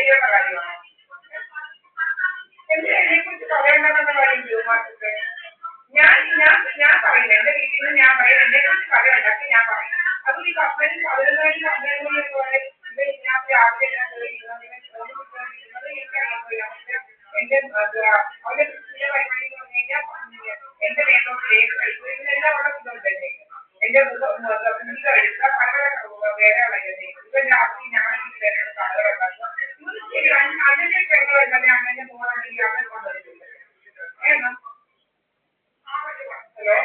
ശരിയുള്ള കാര്യമാണ്. എന്നെ കുറിച്ച് പറയണ്ടെന്ന കാര്യം ജോമാർക്ക് ഞാൻ ഞാൻ ഞാൻ പറയുന്നത് എന്റെ വീട്ടിൽ നിന്ന് ഞാൻ പറയുന്നത് എന്നെ കുറിച്ച് പറയുണ്ടാക്കി ഞാൻ പറയും. അത് ഈ 10-11 പോലെ ഇതിനകത്ത് രാവിലെ എന്റെ അവരുടെ കൃഷിയുടെ പരിപാടി എന്ന് പറഞ്ഞു കഴിഞ്ഞാൽ എന്റെ മേലോട്ട് ഇതെല്ലാം ഉള്ള ഇതുണ്ടല്ലേ എന്റെ മുഖം എടുക്കുക കടകളെ വേറെകളെ ഇവൻ രാത്രി ഞങ്ങളുടെ വീട്ടിൽ വരുന്ന കടകളുണ്ടാക്കുക ശരി അതിന്റെ പെണ്ണുണ്ടല്ലേ അങ്ങനെ പോകണമെങ്കിൽ അവരെ കൊണ്ടുവരുന്നില്ല ഏന്നാ ഹലോ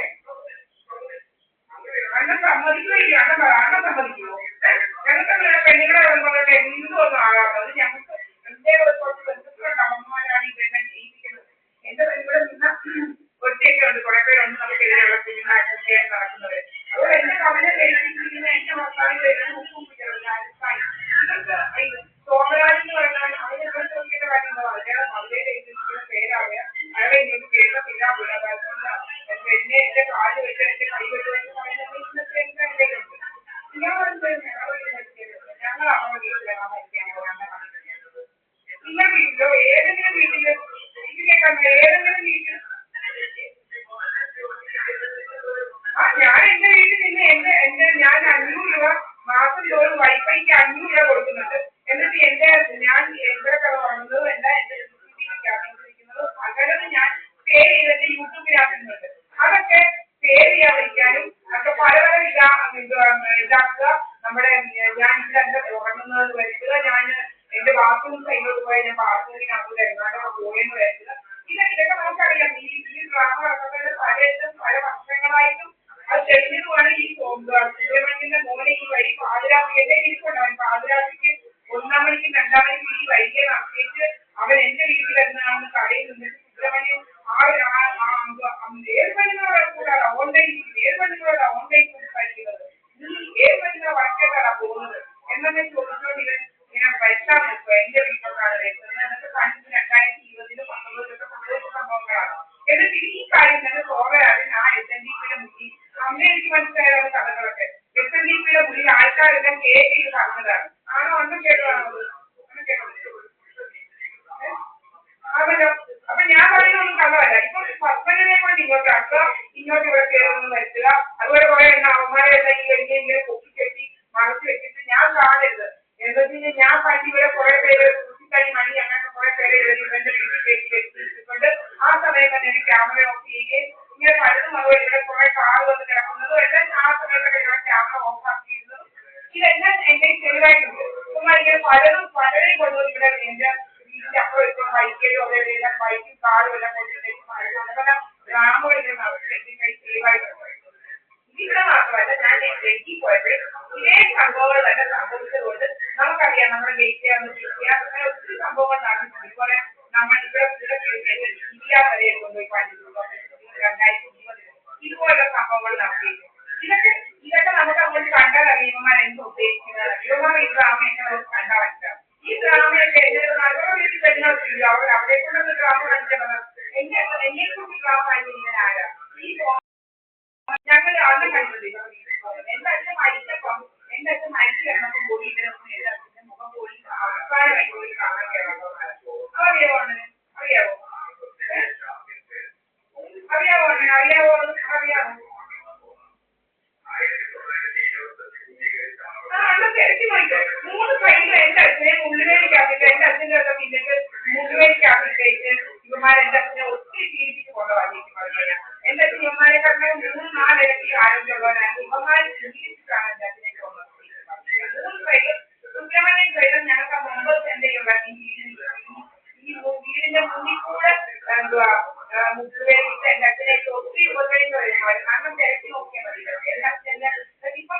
അണ്ണൻ സമ്മതിക്കുകയില്ല അണ്ണൻ സമ്മതിക്കുമോ? ഞങ്ങൾക്ക് പെണ്ണുങ്ങളെ വരുമ്പോഴല്ലേ എന്തൊന്നും ആകാറുള്ളത് ഞങ്ങൾക്ക് എന്റെ കുറച്ച് ബന്ധുക്കളുണ്ട് അമ്മമാരാണ് ഇതെല്ലാം ജീവിക്കുന്നത്. എന്റെ പെണ്ണുങ്ങളെ നിന്ന് ഒറ്റയൊക്കെ ഉണ്ട് കുറെ പേരുണ്ട് നമുക്കെതിരെയുള്ള ചെയ്യാൻ നടക്കുന്നത്. അതുകൊണ്ട് എന്റെ കവിത കേൾപ്പിച്ചിരിക്കുന്ന എന്റെ ഭർത്താവിന് വരുന്ന ഉപ്പും രാജസ്ഥാനി ഇവർക്ക് സോമരാജ് എന്ന് പറഞ്ഞാൽ അവരെ ചോദിക്കേണ്ട കാര്യം എന്താ അദ്ദേഹം മധുരയിൽ എഴുതിയിരിക്കുന്ന പേരായ അയാളെ ഇങ്ങോട്ട് കേൾക്കത്തില്ല എന്നെ എന്റെ കാല് വെച്ച് എന്റെ കൈ വെച്ച് എന്ന് പറയുന്നത് ഇന്നത്തെ എന്റെ എന്തെങ്കിലുണ്ട് ഞങ്ങൾ അവരുടെ വീട്ടിലാണ് നിങ്ങളുടെ വീട്ടിലോ ഏതെങ്കിലും വീട്ടില് ഏതെങ്കിലും വീട്ടിൽ ഞാൻ എന്റെ വീട്ടിൽ നിന്ന് ഞാൻ 500 രൂപ മാസം തോറും വൈഫൈക്ക് 500 രൂപ കൊടുക്കുന്നുണ്ട്. എന്നിട്ട് ഞാൻ എന്റെ കഥ പറഞ്ഞത് എന്റെ CCTV പകരം ഞാൻ പേ ചെയ്തിട്ട് യൂട്യൂബിലാക്കുന്നുണ്ട്. അതൊക്കെ സേവ് ചെയ്യാൻ വയ്ക്കാനും ഒക്കെ പല ഇതാക്കുക. നമ്മുടെ ഞാൻ ഇതിലൊക്കെ ഉറങ്ങുന്നത് വരുത്തുക. ഞാൻ എന്റെ ബാത്റൂം സൈഡിലോട്ട് പോയാൽ ഞാൻ ബാത്റൂമിനകത്ത് എങ്ങാണ്ടൊക്കെ പോയെന്ന് വരുത്തുക. ഇതൊക്കെ നമുക്കറിയാം. ഈ ഡ്രാമ പല വർഷങ്ങളായിട്ടും അത് തെളിഞ്ഞതുമാണ്. ഈ സുബ്രഹ്മണ്യന്റെ മോനെ ഈ വഴി പാതിരാത്രി എന്നെ ഇരിക്കൊണ്ടാണ് പാതിരാത്രിക്ക് 1-ാം മണിക്കും 2-ാം മണിക്കും ഈ വഴിയെ നടത്തിയിട്ട് അവൻ എന്റെ വീട്ടിൽ വരുന്നതാണെന്ന് കടയിൽ നിന്നിട്ട് സുബ്രഹ്മണ്യൻ ഏത് പെണ്ണുങ്ങളോട് കൂടാതെ ഓൺലൈൻ സംസാരിക്കുന്നത് ഏത് പെണ്ണുങ്ങളെ വർക്കേറ്റാണ് പോകുന്നത് എന്നൊക്കെ ചോദിച്ചുകൊണ്ട് ഇങ്ങനെ വരുത്താൻ നിൽക്കുക. എന്റെ വീട്ടിലോട്ടാണ് വരുന്നത് എന്നൊക്കെ കണ്ടിട്ട് 2020-ലും 2019-ലൊക്കെ സംഭവിച്ച സംഭവങ്ങളാണ്. എന്നിട്ട് ഈ കാര്യം തന്നെ സോമരാജൻ ആ SNDP-യുടെ മുന്നിൽ അന്ന് എനിക്ക് മനസ്സിലായ കഥകളൊക്കെ SNDP-യുടെ മുന്നിൽ ആൾക്കാരെല്ലാം കേട്ട് ഇത് പറഞ്ഞതാണ്. ആണോ അന്നും കേട്ടതാണോ? അന്നും കേട്ടോ? ആണല്ലോ. അപ്പൊ ഞാൻ പറയുന്നൊന്നും കഥവല്ല. ഇപ്പൊ പത്മനെ കൊണ്ട് ഇങ്ങോട്ട് ആക്കുക, ഇങ്ങോട്ട് ഇവിടെ കയറുന്നത് വരുത്തുക. അതുപോലെ കുറെ അവന്മാരെ എല്ലാം ഈ വലിയ പൊക്കിക്കെട്ടി മറച്ചു വെച്ചിട്ട് ഞാൻ കാണരുത്. എന്താ വെച്ചാൽ ഞാൻ പണ്ട് ഇവിടെ കുറെ പേര് കുട്ടിക്കൈ മണി അങ്ങനത്തെ കുറെ പേര് ഇവന്റെ വീട്ടിൽ വെച്ചിട്ടുണ്ട്. ആ സമയം തന്നെ എനിക്ക് ക്യാമറ ഓഫ് ചെയ്യുകയും ഇങ്ങനെ പലതും അതുപോലെ ഇവിടെ കുറെ കാറ് വന്ന് കിടക്കുന്നതും എല്ലാം ആ സമയത്തൊക്കെ ഇവിടെ ക്യാമറ ഓഫ് ആക്കിയിരുന്നതും ഇതെല്ലാം എന്റെ ചെറുതായിട്ടുണ്ട്. ഇങ്ങനെ പലരെയും കൊണ്ടുവന്ന് ഇവിടെ എന്റെ വീട്ടിന്റെ അപ്പുറം ഇപ്പോൾ ബൈക്കിലോ അതെല്ലാം ബൈക്കും കാറും എല്ലാം കൊണ്ടുവന്നിട്ട് ഗ്രാമങ്ങളിൽ നടത്തി എന്റെ കൈ സേവായിട്ടുണ്ട്. ഇവിടെ മാത്രമല്ല ഞാൻ ഡൽഹി പോയപ്പോൾ ഇതേ സംഭവങ്ങൾ തന്നെ സംഭവിച്ചതുകൊണ്ട് നമുക്കറിയാം നമ്മുടെ ഗേറ്റ് അങ്ങനെ ഒത്തിരി സംഭവങ്ങൾ നടന്നിട്ടുണ്ട്. ഇതുപോലെ നമ്മൾ ഇവിടെ ഇന്ത്യ വരെ കൊണ്ടുപോയി പഠിച്ചിട്ടുണ്ട് 2020 ഇതുപോലുള്ള സംഭവങ്ങൾ നടത്തിയിട്ടുണ്ട്. ഇതൊക്കെ നമുക്ക് അങ്ങോട്ട് കണ്ടാൽ അറിയുമ്പോൾ എന്ത് ഉദ്ദേശിക്കുന്നത് ഇവന്മാർ ഈ ഡ്രാമ എങ്ങനെ കണ്ടാൽ മനസ്സിലാവും. ഈ ഡ്രാമയൊക്കെ നല്ലൊരു വീട്ടിൽ പെണ്ണുങ്ങൾക്കില്ല. അവരെ കൊണ്ടൊന്ന് ഡ്രാമ കാണിച്ചത് എന്നെ കുറിച്ച് ഡ്രാമ കാണിച്ചിരിക്കുന്ന ആരാ? ഈ ഞങ്ങൾ അന്ന് കണ്ടത് എന്റെ അച്ഛൻ മരിച്ചപ്പം എന്റെ അച്ഛൻ മരിച്ചു കിടന്നപ്പം പോയി ഇതിനൊന്നും എന്റെ അച്ഛന്റെ മുഖം പോയി അവസാനമായി പോയി കാണാൻ കയറാൻ അറിയാവോ അണ്ണന്? അറിയാവോ അണ്ണന്? അറിയാവോ? അണ്ണൻ തിരക്കി നോക്കിയോ 3 സൈഡിലും എന്റെ അച്ഛനെ മുള്ളുവേലിക്കാക്കിട്ട് എന്റെ അച്ഛൻ്റെ ഒക്കെ പിന്നിട്ട് മുള്ളുവേലിക്കാക്കിയിട്ട് ഇവന്മാരെ എന്റെ അച്ഛനെ ഒത്തിരി ജീവിപ്പിച്ച് കൊണ്ടുപോകാൻ എന്റെ അച്ഛൻ ഇവന്മാരെക്കാളും 3-4 ഇരട്ടി ആരോഗ്യമുള്ളവരാണ്. ഇവന്മാരെ ജീവിപ്പിച്ചാണ് എന്റെ അച്ഛനെ കൊണ്ടുപോകുന്നത്. 3 സൈഡിലും സുബ്രഹ്മണ്യൻ സൈഡിലും ഞങ്ങൾക്ക് ആ 9 സെന്റ് ഉണ്ടാക്കി ഈ വീടിന്റെ മുന്നിൽ കൂടെ മുള്ളുവേലിട്ട് എന്റെ അച്ഛനെ ഒത്തിരി ഉപദ്രവിച്ച് വരുന്നവർ കാരണം തിരക്കി നോക്കിയാൽ മതി. എന്റെ അച്ഛന്റെ ഇപ്പൊ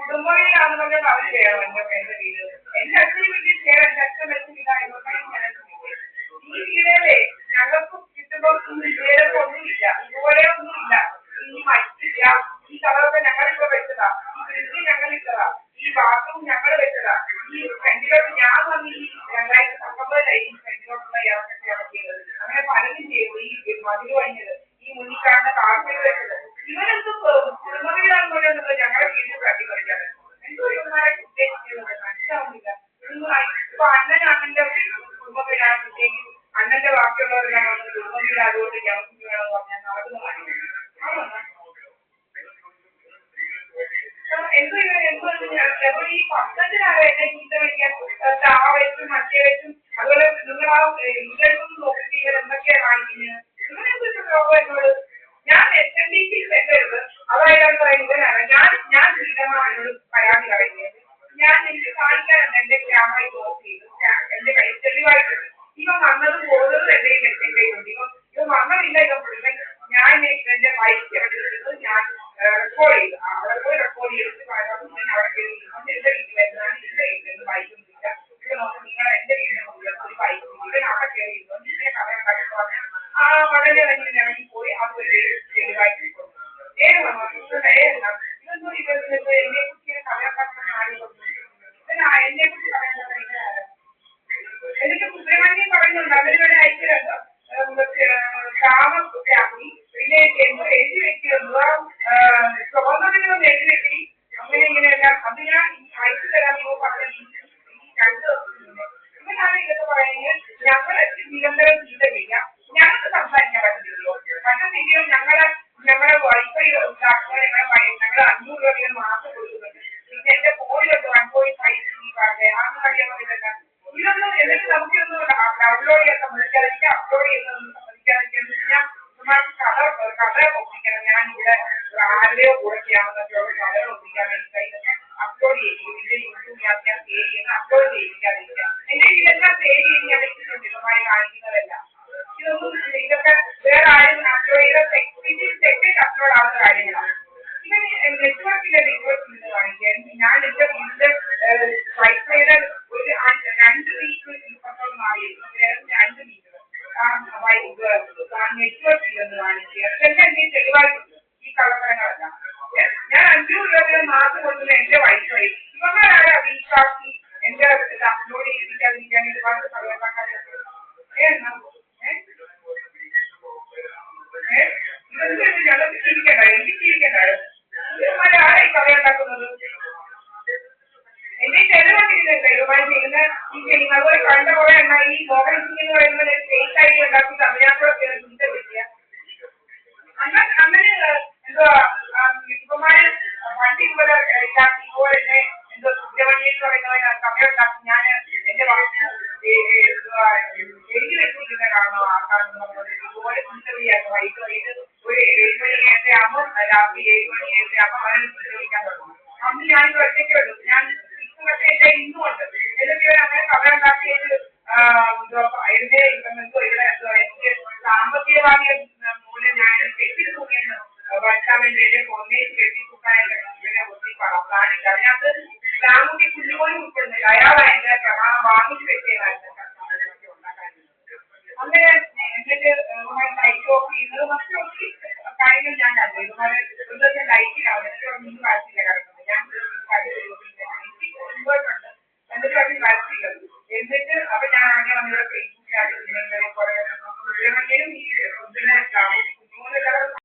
കുടുംബവീടാന്ന് പറഞ്ഞാൽ അവര് ചെയ്യണം. എന്റെ വീട് എന്റെ അച്ഛന് വീട്ടിൽ ചെയ്യാൻ എന്റെ അച്ഛൻ വെച്ച വീടായതുകൊണ്ട് ഈ വീടുകളെ ഞങ്ങൾക്ക് കിട്ടുമ്പോൾ ഇതുവരെയൊക്കെ ഒന്നുമില്ല. ഇതുപോലെ ഒന്നുമില്ല. ഈ മറ്റില്ല. ഈ കഥകളൊക്കെ ഞങ്ങളിപ്പോ വെച്ചതാ. ഈ ഫ്രിഡ്ജ് ഞങ്ങൾ ഇട്ടതാ. ഈ ബാത്റൂം ഞങ്ങൾ വെച്ചതാ. ഈ ഫ്രണ്ടിലോട്ട് ഞാൻ വന്ന് ഈ 2019 ഈ ഫ്രണ്ടിലോട്ടുള്ള ഇറക്കൊക്കെ ഇറക്കിയത് അങ്ങനെ പലതും ചെയ്തു. ഈ മതിൽ കഴിഞ്ഞത് ഈ മുന്നിൽ കാണുന്ന കാർപ്പറ്റ് വെച്ചത് ഇവരെന്തും കുടുംബവീടാന്ന് പറയുന്നത് ഞങ്ങളുടെ വീട്ടിൽ തട്ടിക്കളിക്കാൻ എന്തോ ഇവന്മാരെ ഉദ്ദേശിക്കുന്നത് മനസ്സിലാവുന്നില്ല. ഇപ്പൊ അതുപോലെ ഈ പത്രത്തിനാണ് എന്നെ ചീത്ത വിളിക്കാൻ താ വെച്ചും മറ്റേ വെച്ചും അതുപോലെ നിങ്ങൾ ആ ഇതൊന്നും നോക്കിയിട്ട് ഇവർ എന്തൊക്കെയാ കാണിക്കുന്നത് ഇവരെന്തൊക്കെ ലോകം എന്നോട് ഞാൻ SNDP സെന്ററിൽ അതായത് പറയുന്നത് ഞാൻ ശ്രീധരനോട് പരാതി പറയുന്നത് ഞാൻ എനിക്ക് കാണിക്കാനുണ്ട് എന്റെ ക്യാമറയിൽ ഓഫ് ചെയ്തു എന്റെ കൈ തെളിവായിട്ടുണ്ട് ഇവ വന്നതും പോകുന്നതും എന്റെ മെസ്സേജ് ഇവ വന്നതില്ല ഇവ മുഴുവൻ ഞാൻ ഇവന്റെ ബൈക്ക് എടുത്തിരുന്നത് ഞാൻ റെക്കോർഡ് ചെയ്തു അവിടെ പോയി റെക്കോർഡ് ചെയ്തിട്ട് ഞാൻ അവിടെ കയറി എന്റെ വീട്ടിൽ വരുന്നതാണ് എന്റെ വീട്ടിൽ ബൈക്കും ഇല്ല ഇത് നോക്കി നിങ്ങൾ എന്റെ വീടിന്റെ മുകളിൽ ഒരു ബൈക്ക് ഇവൻ അവിടെ കയറി ഇതിനെ കഥ ഉണ്ടാക്കി പറഞ്ഞു ആ വളരെ തന്നെ ഇറങ്ങിപ്പോയി അത് ഒരു തെളിവായിട്ട് ഇതൊന്നും ഇവർക്ക് എന്നെ കുറിച്ച് കഥ ഉണ്ടാക്കണം ആരും എന്നെ കുറിച്ച് പറയാൻ എന്നിട്ട് സുബ്രഹ്മണ്യം പറയുന്നുണ്ട് അവര് അയച്ചിട്ടുണ്ട് താമസമൊക്കെ ആക്കി പിന്നെ എന്തോ എഴുതി വെക്കുന്നത് സ്വാതന്ത്ര്യം എഴുതി വെക്കി അങ്ങനെ ഇങ്ങനെയെല്ലാം അത് ഞാൻ അയച്ചു തരാൻ നിങ്ങൾ പറഞ്ഞ 2 ദിവസം ഇവനാണ് ഇതൊക്കെ പറയുന്നത് ഞങ്ങൾ നിരന്തരം ചിന്തയില്ല ഞങ്ങൾക്ക് സംസാരിക്കാൻ പറ്റത്തില്ലല്ലോ പറ്റത്തില്ലയോ ഞങ്ങളുടെ വൈഫൈ ഉണ്ടാക്കുക ഞങ്ങൾ 500 രൂപ വീതം മാസം കൊടുക്കുന്നുണ്ട് പിന്നെ എന്റെ ഫോണിലുണ്ട് 1.5 GB കാർഡ് ആണെന്ന് അറിയാൻ വേണ്ടിയിട്ടല്ല ഇതൊന്നും എന്നിട്ട് നമുക്കിതൊന്നും ഡൗൺലോഡ് ചെയ്യാൻ സമ്മതിക്കാതിരിക്കുക അപ്ലോഡ് ചെയ്യുന്നതൊന്നും സമ്മതിക്കാതിരിക്കുക ഞാൻ കഥ ഒപ്പിക്കണം ഞാൻ ഇവിടെ ആരുടെയോ കൂടെ ചെയ്യാമെന്നൊക്കെയുള്ള കഥകൾ ഒപ്പിക്കാൻ വേണ്ടി അപ്ലോഡ് ചെയ്യും ഇതിന്റെ യൂട്യൂബിനകത്ത് ഞാൻ സേവ് ചെയ്യുന്ന അപ്ലോഡ് ചെയ്യിപ്പിക്കാതിരിക്കുക എന്റെ ഇതെല്ലാം സേവ് ചെയ്ത് ഞാൻ വെച്ചിട്ടുണ്ട് ഇതുമായി കാണിക്കുന്നതല്ല ഇതൊന്നും ഇതൊക്കെ വേറെ ആരും അപ്ലോഡ് ചെയ്ത സെക്കൻഡ് അപ്ലോഡ് ആവുന്ന കാര്യങ്ങളാണ് ഇവൻ നെറ്റ്വർക്കിന്റെ നെറ്റ്വർക്കിൽ കാണിക്കുക ഞാൻ എന്റെ വീടിന്റെ വൈഫൈയുടെ ഒരു 2 വീക്ക് ഇൻഫോൺ മാറിയിരുന്നു 2 വീക്ക് നെറ്റ്വർക്കിൽ നിന്ന് കാണിക്കുക ഇതെല്ലാം എനിക്ക് തെളിവായിട്ടുണ്ട് ഈ കള്ളത്തരങ്ങളെല്ലാം ഞാൻ 500 രൂപ മാസം കൊടുക്കുന്ന എന്റെ വൈഫൈ ഇവന്മാരാണ് വീക്കാക്കി എന്റെ അപ്ലോഡ് ചെയ്യിപ്പിക്കാതിരിക്കാൻ ഒരുപാട് കള്ളത്താക്കാൻ ഇതൊന്നും ഞങ്ങൾക്ക് ചിരിക്കണ്ട എനിക്ക് ചിരിക്കണ്ടായോ ഇവന്മാരാണ് ഈ കഥയുണ്ടാക്കുന്നത് എന്റെ ചെലവുണ്ടിരുന്നല്ലോ ഇതുമായി ചെയ്യുന്ന ഈ ചെയ്യുന്ന അതുപോലെ കണ്ട പോലെ എണ്ണ ഈ മോഹൻ സിംഗ് എന്ന് പറയുന്നത് ഫേക്ക് ഐഡി ഉണ്ടാക്കി തമിഴ്നാട്ടിലൂടെ ചിന്ത വിളിക്കുക അങ്ങനെ എന്തുവാ ഇവന്മാര് വണ്ടി ഇതുപോലെ ഇതാക്കി ഇതുപോലെ തന്നെ എന്തോ സുബ്രഹ്മണ്യം എന്ന് പറയുന്നവൻ സമയമുണ്ടാക്കി ഞാൻ എന്റെ വാക്ക് എഴുതി വെച്ചിരിക്കുന്ന കാരണം ആൾക്കാർ ഇതുപോലെ ചിന്ത വിളിയായിരുന്നു വൈകിട്ട് ഒരു 7 മണി 7 ആകുമ്പോൾ രാത്രി 7 മണി 7 ആകുമ്പോൾ അവരെ ചിന്ത വിളിക്കാൻ തുടങ്ങും അന്ന് ഞാൻ ഒറ്റയ്ക്കേ ഉള്ളൂ ഞാൻ പക്ഷേ എന്റെ ഇന്നുമുണ്ട് എന്നിട്ട് ഇവർ അങ്ങനെ കഥ ഉണ്ടാക്കിയിട്ട് എന്റെ എന്തോ ഇവിടെ എന്തോ എനിക്ക് സാമ്പത്തികമായ മൂലം ഞാൻ കെട്ടി തൂങ്ങിയെന്ന് വരുത്താൻ വേണ്ടി എന്റെ കൊന്നേറ്റ് കെട്ടി തൂക്കാനായിട്ട് ഇവരെ ഒത്തിരി പ്ലാനില്ല അതിനകത്ത് ഇസ്ലാമുട്ടി കുഞ്ഞുപോലും ഉൾപ്പെടുന്നില്ല അയാളാണ് എന്റെ പ്രമാണം വാങ്ങിച്ചു വെച്ചതായിരുന്നു ഉണ്ടാക്കാൻ അങ്ങനെ എന്നിട്ട് ലൈറ്റ് ഓഫ് ചെയ്യുന്നത് മറ്റു ഒത്തിരി കാര്യങ്ങൾ ഞാൻ കണ്ടു ഇതുപോലെ ഒരു ദിവസം ലൈറ്റിലാവും എന്നിട്ട് ഒന്നും കാഴ്ചയില്ല കിടക്കുന്നത് ഞാൻ ഇൻവേർട്ടുണ്ട് എന്നിട്ട് അത് വരച്ചില്ലത് എന്നിട്ട് അപ്പൊ ഞാൻ അങ്ങനെ വന്നിവിടെ ഫേസ്ബുക്കിലായിട്ട് കുറെ സുബ്രഹ്മണ്യനും ഈ കുഞ്ഞുങ്ങളായിരുന്നു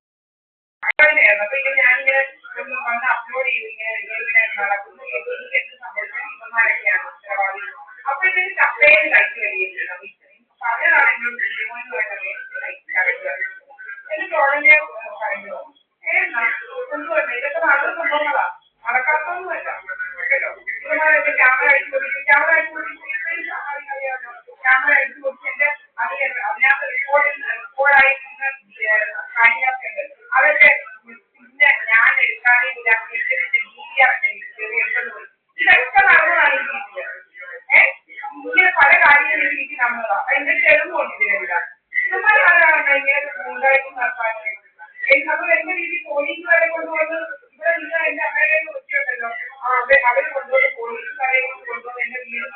അപ്പൊ ഇങ്ങനെ ഞാനിങ്ങനെ വന്ന് അപ്ലോഡ് ചെയ്തു ഇങ്ങനെ നടക്കുന്നു എന്ത് സംഭവിച്ചാൽ ഇവന്മാരൊക്കെയാണ് ഉത്തരവാദികൾ അപ്പൊ ഇതിന് കപ്പയിൽ ലൈറ്റ് വരികയില്ല പറഞ്ഞതാണ് എന്നോട് കുഞ്ഞുമോന്ന് പറയുന്നത് എന്നിട്ട് ഉടനെ പറഞ്ഞു ഒന്നുമല്ല ഇതൊക്കെ നടന്ന സംഭവങ്ങളാ നടക്കാത്തൊന്നുമല്ല കേട്ടോ ഇവന്മാരൊക്കെ ക്യാമറ അടിച്ചു കൊടുക്കും ക്യാമറ അടിച്ചു അറിയാമല്ലോ ക്യാമറ അടിച്ചു കൊടുത്ത് എന്റെ അതിനകത്ത് റെക്കോർഡായി കാര്യങ്ങളൊക്കെ ഉണ്ട് അതൊക്കെ പിന്നെ ഞാൻ എടുക്കാനേ ഇതൊക്കെ നടന്നതാണ് ഈ വീട്ടില് ഇങ്ങനെ പല കാര്യങ്ങളും ഈ വീട്ടിൽ നടന്നതാ അതിന്റെ തെളിവുണ്ട് ഇതിനെല്ലാം ഇവന്മാരാണ് ഇങ്ങനെ ഉണ്ടായിട്ട് നടത്താൻ അപ്പോൾ എന്റെ വീട്ടിൽ പോലീസുകാരെ കൊണ്ടുവന്ന് ഇവിടെ നിങ്ങൾ എന്റെ അമ്മയെ വെച്ചിട്ടുണ്ടല്ലോ അവര് കൊണ്ടുവന്ന് പോലീസുകാരെ കൊണ്ടുവന്ന് എന്റെ വീട്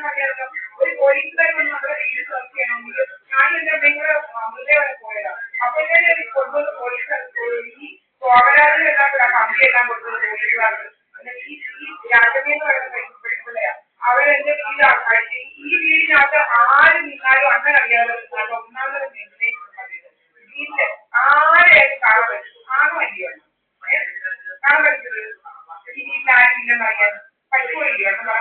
അറിയാമല്ലോ ഒരു പോലീസുകാരെ വന്ന് നമ്മുടെ വീട് സെർച്ച് ചെയ്യണമെങ്കിൽ ഞാൻ എന്റെ അമ്മയും കൂടെ മൃതദേവനെ പോയതാ അപ്പൊ ഞാൻ കൊണ്ടുവന്ന് പോലീസുകാർ ഈ സ്വാഗരാജനെല്ലാം കൂടെ കമ്പിയെല്ലാം കൊണ്ടുവന്ന് പോലീസുകാർക്ക് ഈ രാജമേന്ന് പറയുന്ന പെൺപിള്ളയാ അവരെന്റെ വീടാണ് ഈ വീടിനകത്ത് ആര് നിന്നാലും അങ്ങനെ അറിയാതെ ഒന്നാമത് വീട്ടില് ആരെയാലും കാണാൻ പറ്റും ആണോ അല്ലയോ കാണാൻ പറ്റുന്നത് ഈ വീട്ടിൽ ആരും ഇല്ലെന്ന് അറിയാൻ